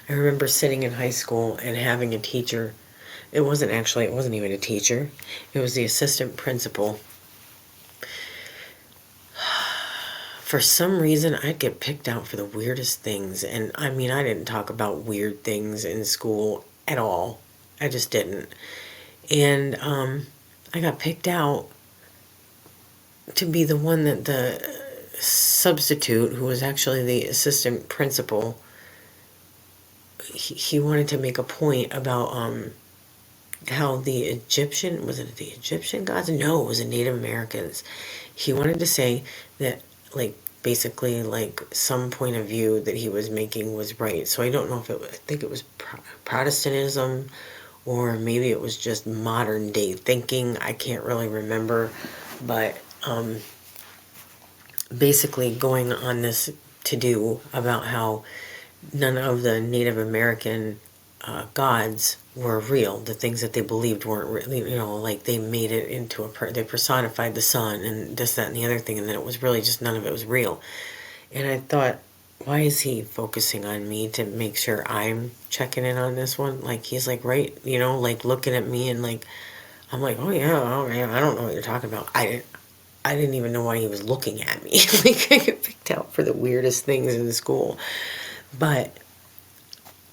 I remember sitting in high school and having a teacher. It wasn't even a teacher. It was the assistant principal. For some reason, I'd get picked out for the weirdest things. And I mean, I didn't talk about weird things in school at all. I just didn't. And I got picked out to be the one that the substitute, who was actually the assistant principal, he wanted to make a point about how the Egyptian, was it the Egyptian gods? No, it was the Native Americans. He wanted to say that, like, basically, like, some point of view that he was making was right. So I don't know if it was, I think it was Protestantism, or maybe it was just modern day thinking. I can't really remember. But basically going on this to-do about how none of the Native American gods were real. The things that they believed weren't really, you know, like they made it into they personified the sun and this, that, and the other thing, and then it was really just none of it was real. And I thought, why is he focusing on me to make sure I'm checking in on this one? Like, he's like, right, you know, like looking at me, and like, I'm like, oh yeah, oh man, I don't know what you're talking about. I didn't even know why he was looking at me. Like, I get picked out for the weirdest things in school. But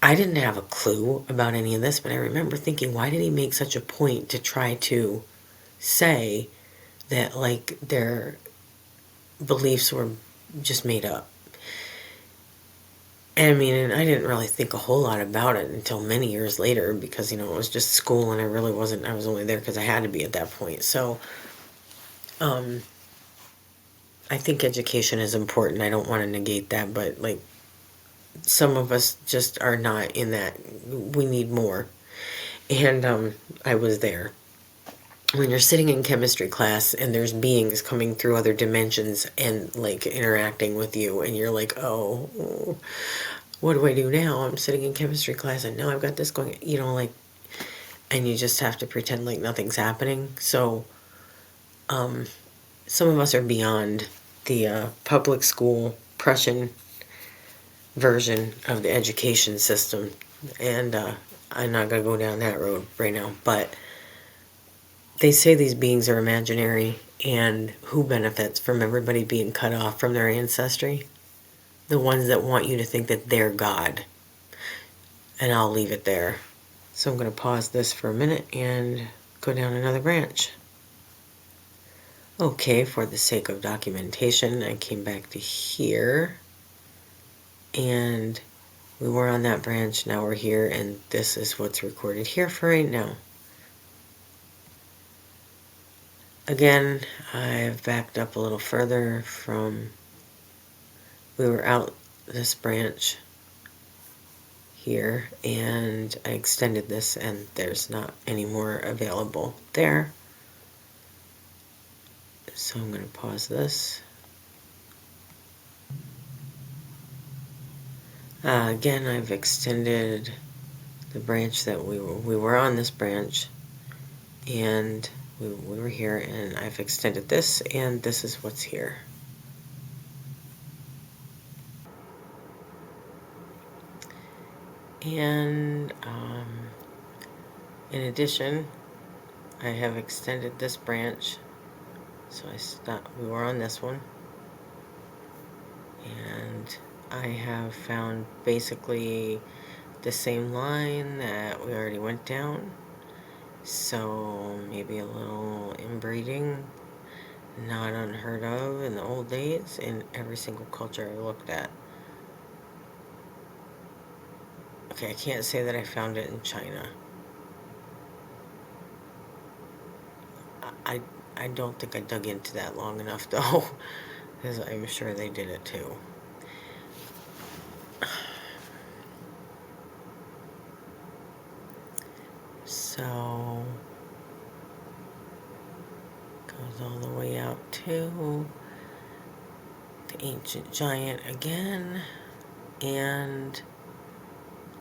I didn't have a clue about any of this, but I remember thinking, why did he make such a point to try to say that, like, their beliefs were just made up? And I mean, and I didn't really think a whole lot about it until many years later, because, you know, it was just school, and I really wasn't, I was only there because I had to be at that point. So, I think education is important. I don't want to negate that, but, like, some of us just are not in that. We need more. And I was there. When you're sitting in chemistry class and there's beings coming through other dimensions and, like, interacting with you, and you're like, oh, what do I do now? I'm sitting in chemistry class and now I've got this going, you know, like, and you just have to pretend like nothing's happening. So some of us are beyond the public school Prussian version of the education system, and I'm not going to go down that road right now. But they say these beings are imaginary, and who benefits from everybody being cut off from their ancestry? The ones that want you to think that they're God. And I'll leave it there. So I'm going to pause this for a minute and go down another branch. Okay, for the sake of documentation, I came back to here, and we were on that branch. Now we're here, and this is what's recorded here for right now. Again, I've backed up a little further from, we were out this branch here, and I extended this, and there's not any more available there. So I'm going to pause this. Again, I've extended the branch that we were on this branch, and we were here, and I've extended this, and this is what's here. And in addition, I have extended this branch. So we were on this one, and I have found basically the same line that we already went down. So maybe a little inbreeding, not unheard of in the old days in every single culture I looked at. Okay, I can't say that I found it in China. I don't think I dug into that long enough, though, because I'm sure they did it too. So, goes all the way out to the ancient giant again, and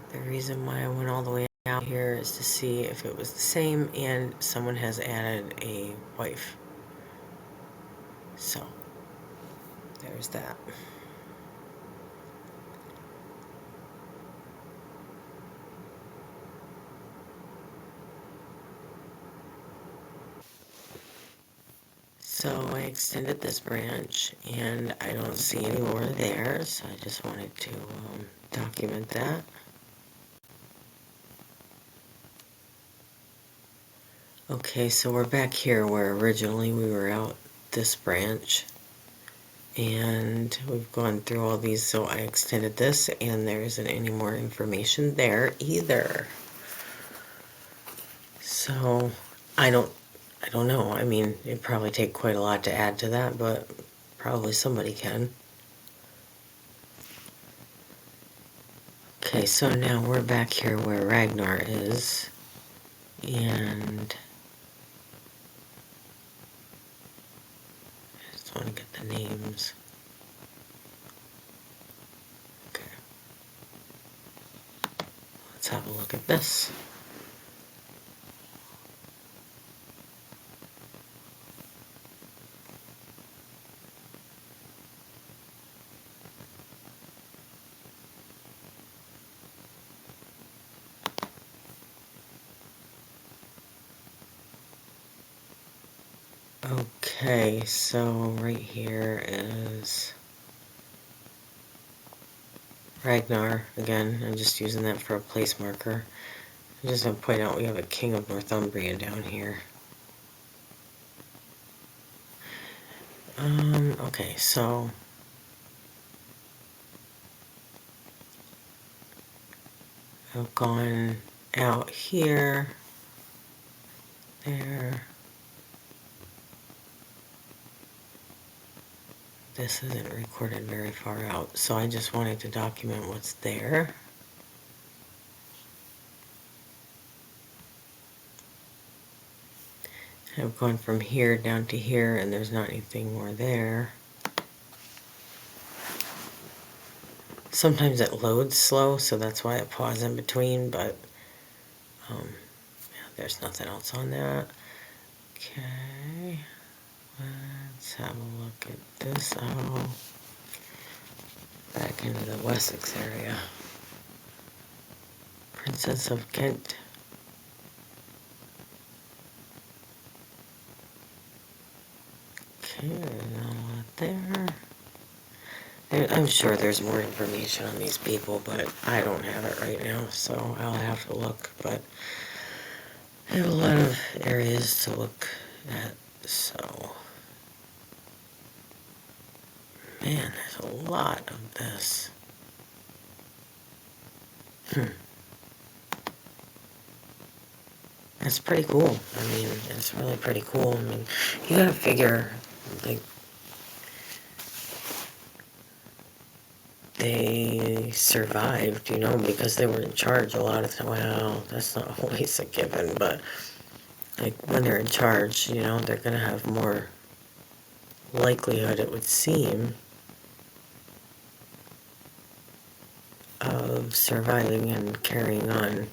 the reason why I went all the way out here is to see if it was the same, and someone has added a wife. So, there's that. So I extended this branch and I don't see any more there, so I just wanted to document that. Okay, so we're back here where originally we were out this branch. And we've gone through all these, so I extended this and there isn't any more information there either. So I don't know. I mean, it'd probably take quite a lot to add to that, but probably somebody can. Okay, so now we're back here where Ragnar is, and I just want to get the names. Okay. Let's have a look at this. Okay, so right here is Ragnar. Again, I'm just using that for a place marker. I'm just going to point out we have a King of Northumbria down here. Okay, so I've gone out here, there. This isn't recorded very far out, so I just wanted to document what's there. I've gone from here down to here, and there's not anything more there. Sometimes it loads slow, so that's why I pause in between, but yeah, there's nothing else on that. Okay, let's have a look at this out. Back into the Wessex area. Princess of Kent. Okay, not a lot there. I'm sure there's more information on these people, but I don't have it right now, so I'll have to look. But I have a lot of areas to look at, so... Man, there's a lot of this. That's pretty cool. I mean, it's really pretty cool. I mean, you gotta figure, like, they survived, you know, because they were in charge a lot of the time. Well, that's not always a given, but, like, when they're in charge, you know, they're gonna have more likelihood, it would seem, of surviving and carrying on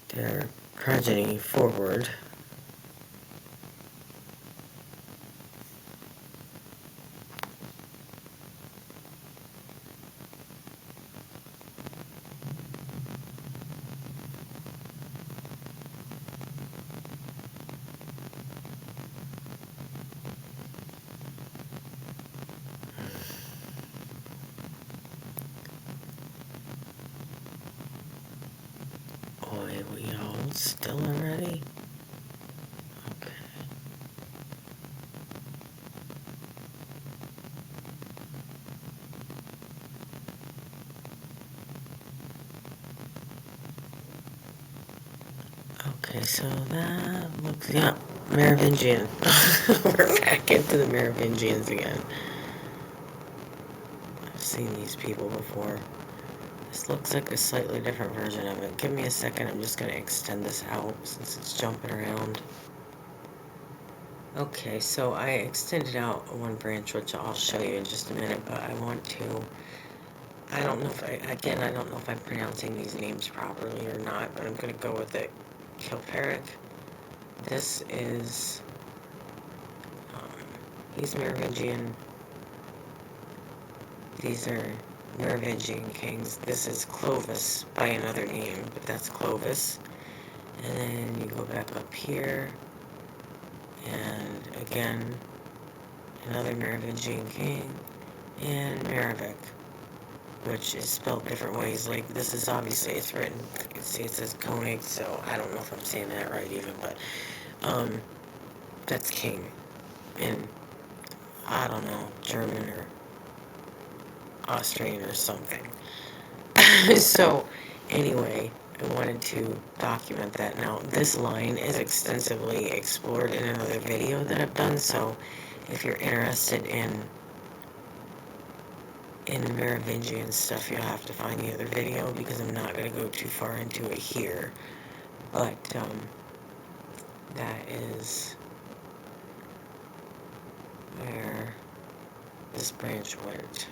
their progeny forward. Boy, we all still already? Okay. Okay, so that looks, yeah, Merovingian. We're back into the Merovingians again. I've seen these people before. This looks like a slightly different version of it. Give me a second, I'm just going to extend this out since it's jumping around. Okay, so I extended out one branch, which I'll show you in just a minute, but I want to... I don't know if I don't know if I'm pronouncing these names properly or not, but I'm going to go with it. Kilperic. This is... he's Merovingian. These are Merovingian kings. This is Clovis by another name, but that's Clovis. And then you go back up here, And again, another Merovingian king, and Merovic, which is spelled different ways. Like, this is obviously, it's written, see, it says Koenig, so I don't know if I'm saying that right even, but, that's king in, I don't know, German or Austrian or something. So, anyway, I wanted to document that. Now, this line is extensively explored in another video that I've done, so if you're interested in the Merovingian stuff, you'll have to find the other video, because I'm not going to go too far into it here. But, that is where this branch went.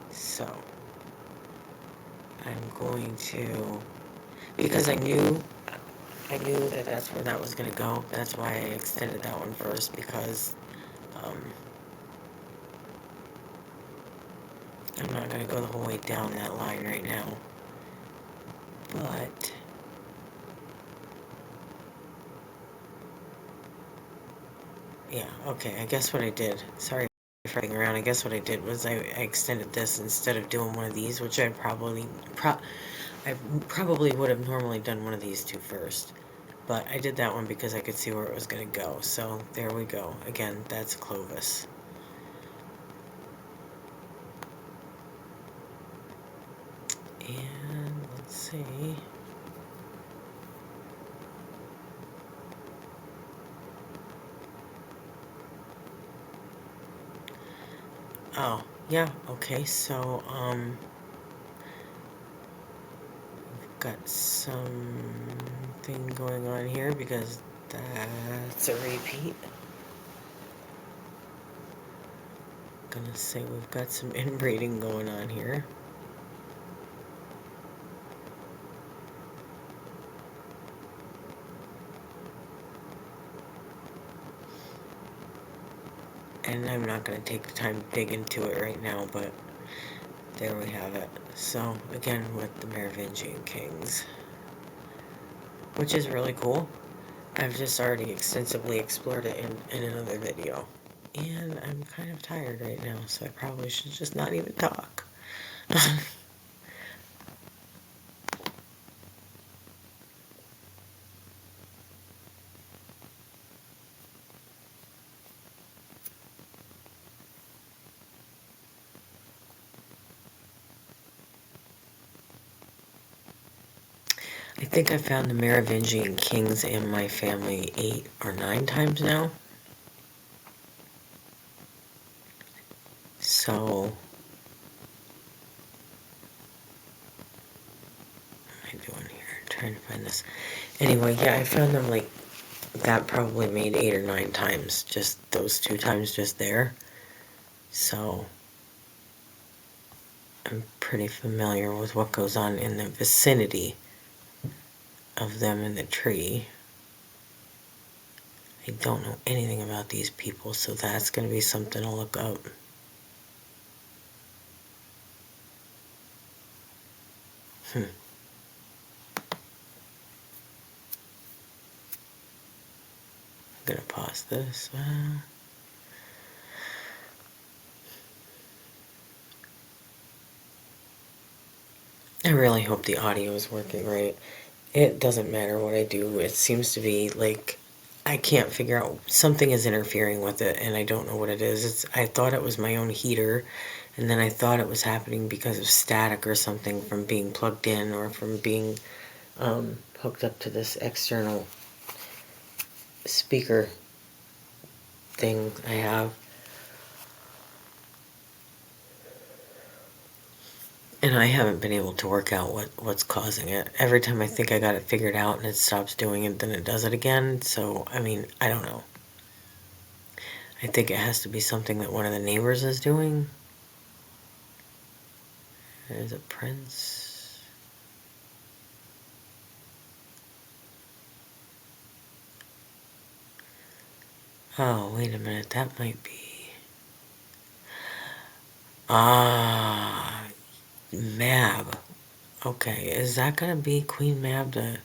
So, I'm going to, because I knew that that's where that was going to go. That's why I extended that one first, because I'm not going to go the whole way down that line right now. But yeah, okay, I guess what I did, sorry for running around, I guess what I did was I extended this instead of doing one of these, which I probably would have normally done one of these two first. But I did that one because I could see where it was going to go. So there we go. Again, that's Clovis. And let's see. Oh, yeah, okay, so, we've got something going on here because that's a repeat. Gonna say we've got some inbreeding going on here. And I'm not going to take the time to dig into it right now, but there we have it. So, again, with the Merovingian kings, which is really cool. I've just already extensively explored it in another video. And I'm kind of tired right now, so I probably should just not even talk. I think I found the Merovingian kings in my family 8 or 9 times now. So, what am I doing here? I'm trying to find this. Anyway, yeah, I found them like, that probably made 8 or 9 times. Just those 2 times just there. So, I'm pretty familiar with what goes on in the vicinity of them in the tree. I don't know anything about these people, so that's going to be something to look up. I'm going to pause this. I really hope the audio is working right. It doesn't matter what I do. It seems to be like I can't figure out, something is interfering with it, and I don't know what it is. I thought it was my own heater, and then I thought it was happening because of static or something from being plugged in or from being hooked up to this external speaker thing I have. And I haven't been able to work out what's causing it. Every time I think I got it figured out and it stops doing it, then it does it again. So, I mean, I don't know. I think it has to be something that one of the neighbors is doing. There's a prince. Oh, wait a minute. That might be... Ah, Medb. Okay, is that going to be Queen Maeve?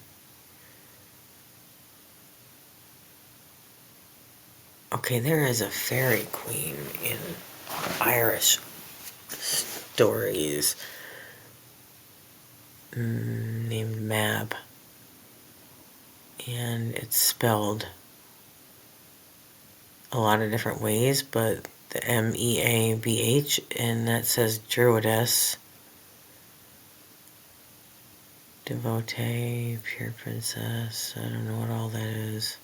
Okay, there is a fairy queen in Irish stories named Medb. And it's spelled a lot of different ways, but the Meabh, and that says Druidess. Devotee, pure princess, I don't know what all that is.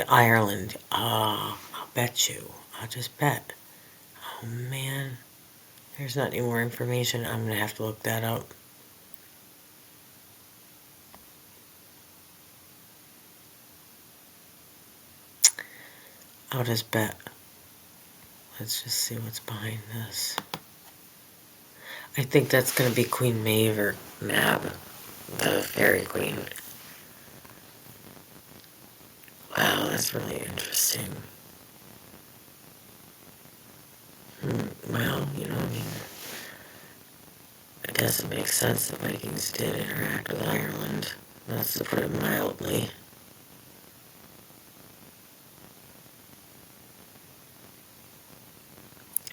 Ireland. Ah, I'll bet you. I'll just bet. Oh man. There's not any more information. I'm going to have to look that up. I'll just bet. Let's just see what's behind this. I think that's going to be Queen Maeve or Mab, the fairy queen. Wow, that's really interesting. Well, you know, I mean, I guess it makes sense the Vikings did interact with Ireland. That's to put it mildly.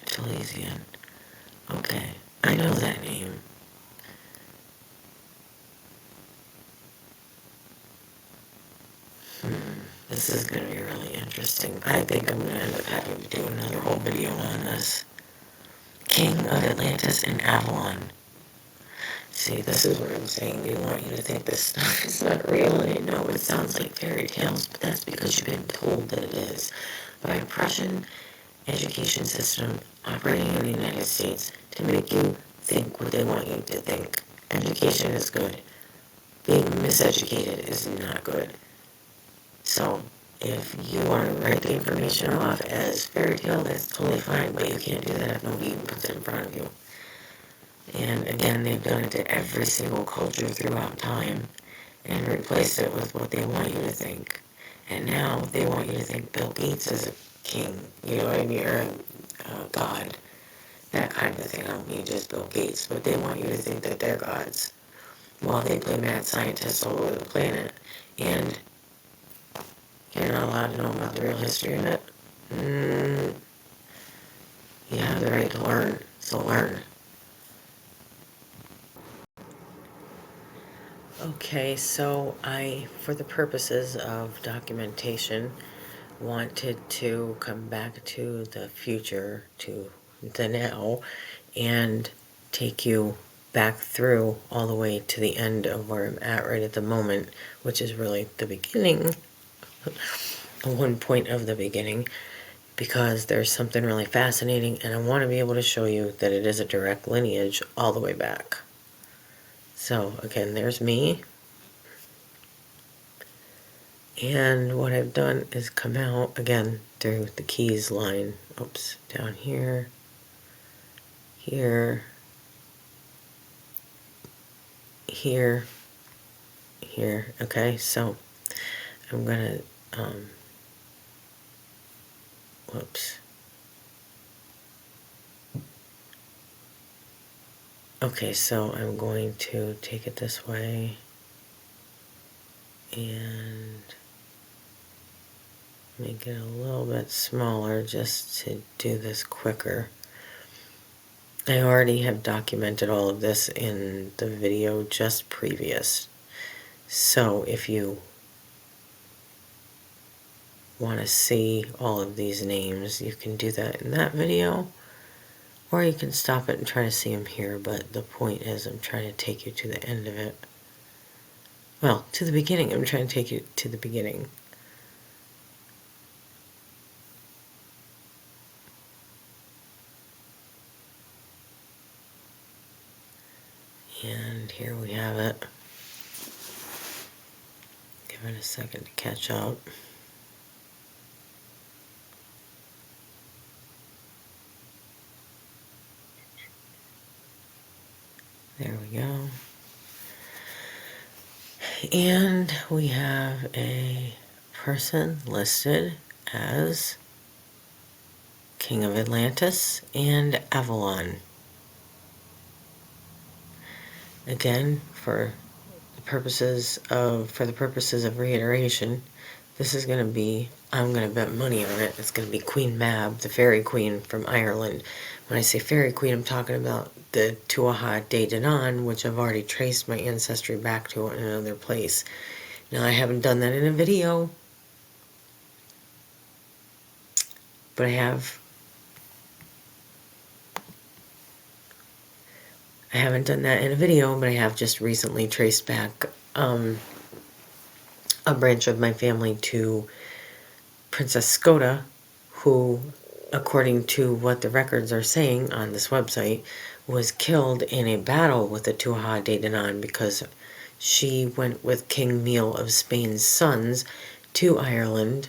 Taliesin. Okay, I know that name. This is going to be really interesting. I think I'm going to end up having to do another whole video on this. King of Atlantis and Avalon. See, this is what I'm saying. They want you to think this stuff is not real, and I know it sounds like fairy tales, but that's because you've been told that it is. By a Prussian education system operating in the United States to make you think what they want you to think. Education is good. Being miseducated is not good. So, if you want to write the information off as fairy tale, that's totally fine, but you can't do that if nobody even puts it in front of you. And again, they've done it to every single culture throughout time and replaced it with what they want you to think. And now they want you to think Bill Gates is a king, you know what I mean, or a god. That kind of thing. I don't mean just Bill Gates, but they want you to think that they're gods. While they play mad scientists all over the planet. And you're not allowed to know about the real history of it. You have the right to learn, so learn. Okay, so I, for the purposes of documentation, wanted to come back to the future, to the now, and take you back through all the way to the end of where I'm at right at the moment, which is really the beginning, one point of the beginning, because there's something really fascinating, and I want to be able to show you that it is a direct lineage all the way back. So, again, there's me. And what I've done is come out, again, through the keys line. Oops, down here, here, here, here. Okay, so I'm gonna, whoops. Okay, so I'm going to take it this way and make it a little bit smaller just to do this quicker. I already have documented all of this in the video just previous. So if you want to see all of these names, you can do that in that video, or you can stop it and try to see them here, but the point is I'm trying to take you to the end of it. Well, to the beginning. I'm trying to take you to the beginning. And here we have it. Give it a second to catch up. There we go. And we have a person listed as King of Atlantis and Avalon. Again, for the purposes of reiteration, This is going to be, I'm going to bet money on it, it's going to be Queen Maeve, the fairy queen from Ireland. When I say fairy queen, I'm talking about the Tuatha De Danann, which I've already traced my ancestry back to in another place. Now, I haven't done that in a video, but I haven't done that in a video, but I have just recently traced back a branch of my family to Princess Skoda, who, according to what the records are saying on this website, was killed in a battle with the Tuatha De Danann because she went with King Miel of Spain's sons to Ireland.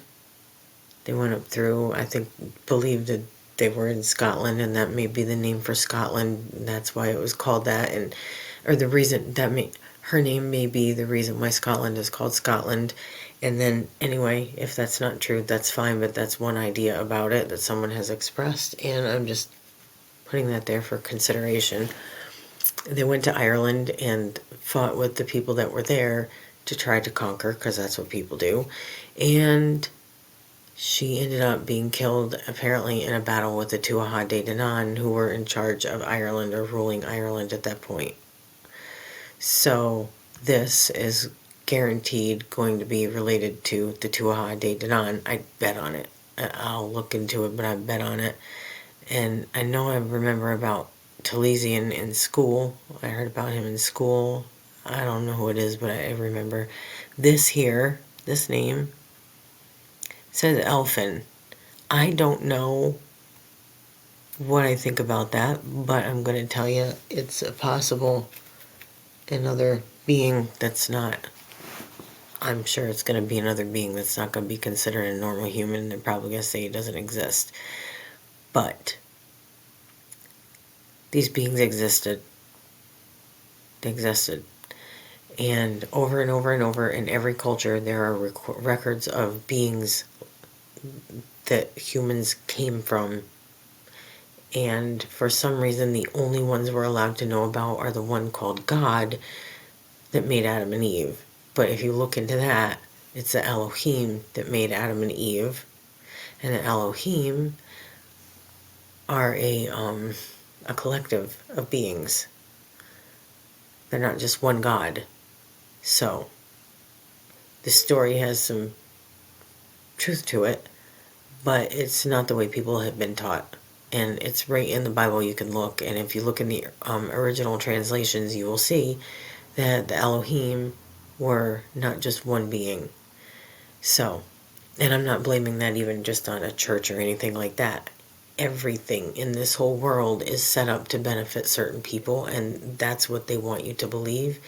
They went up through, I think, believed that they were in Scotland, and that may be the name for Scotland. That's why it was called that, and or the reason that her name may be the reason why Scotland is called Scotland. And then, anyway, if that's not true, that's fine, but that's one idea about it that someone has expressed, and I'm just putting that there for consideration. They went to Ireland and fought with the people that were there to try to conquer, because that's what people do, and she ended up being killed, apparently, in a battle with the Tuatha De Danann, who were in charge of Ireland, or ruling Ireland at that point. So this is guaranteed going to be related to the Tuatha De Danann. I bet on it. I'll look into it, but I bet on it. And I know I remember about Taliesin in school. I heard about him in school. I don't know who it is, but I remember this here, this name, says Elffin. I don't know what I think about that, but I'm going to tell you it's a possible another being that's not, I'm sure it's going to be another being that's not going to be considered a normal human. They're probably going to say it doesn't exist. But these beings existed. They existed. And over and over and over in every culture, there are records of beings that humans came from. And for some reason, the only ones we're allowed to know about are the one called God that made Adam and Eve. But if you look into that, it's the Elohim that made Adam and Eve. And the Elohim are a collective of beings. They're not just one God. So, this story has some truth to it, but it's not the way people have been taught. And it's right in the Bible, you can look. And if you look in the original translations, you will see that the Elohim were not just one being. So, and I'm not blaming that even just on a church or anything like that. Everything in this whole world is set up to benefit certain people, and that's what they want you to believe.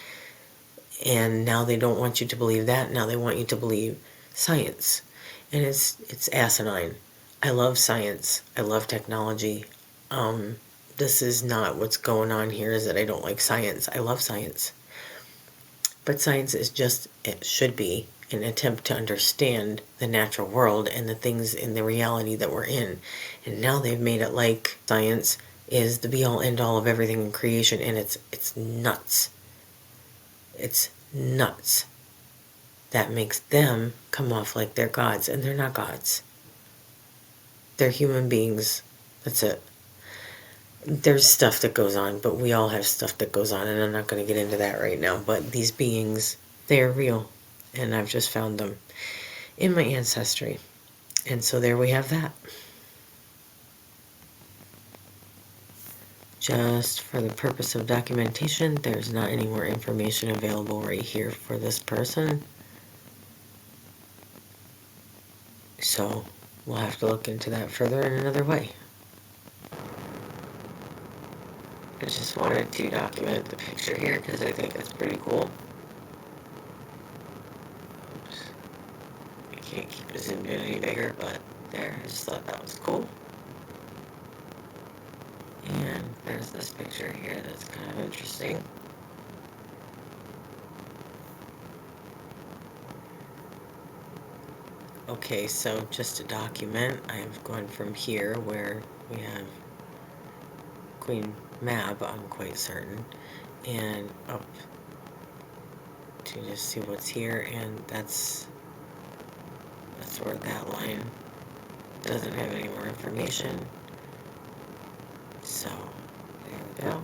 And now they don't want you to believe that. Now they want you to believe science. And it's asinine. I love science. I love technology. This is not what's going on here, is that I don't like science. I love science. But science is just, it should be, an attempt to understand the natural world and the things in the reality that we're in. And now they've made it like science is the be-all, end-all of everything in creation, and it's nuts. It's nuts. That makes them come off like they're gods, and they're not gods. They're human beings. That's it. There's stuff that goes on, but we all have stuff that goes on, and I'm not going to get into that right now. But these beings, they are real, and I've just found them in my ancestry. And so there we have that. Just for the purpose of documentation, there's not any more information available right here for this person. So we'll have to look into that further in another way. I just wanted to document the picture here because I think it's pretty cool. Oops. I can't keep it zoomed in any bigger, but there, I just thought that was cool. And there's this picture here that's kind of interesting. Okay, so just to document, I have gone from here where we have Queen Maeve, I'm quite certain, and up to just see what's here, and that's that's where that line doesn't have any more information. So, there we go.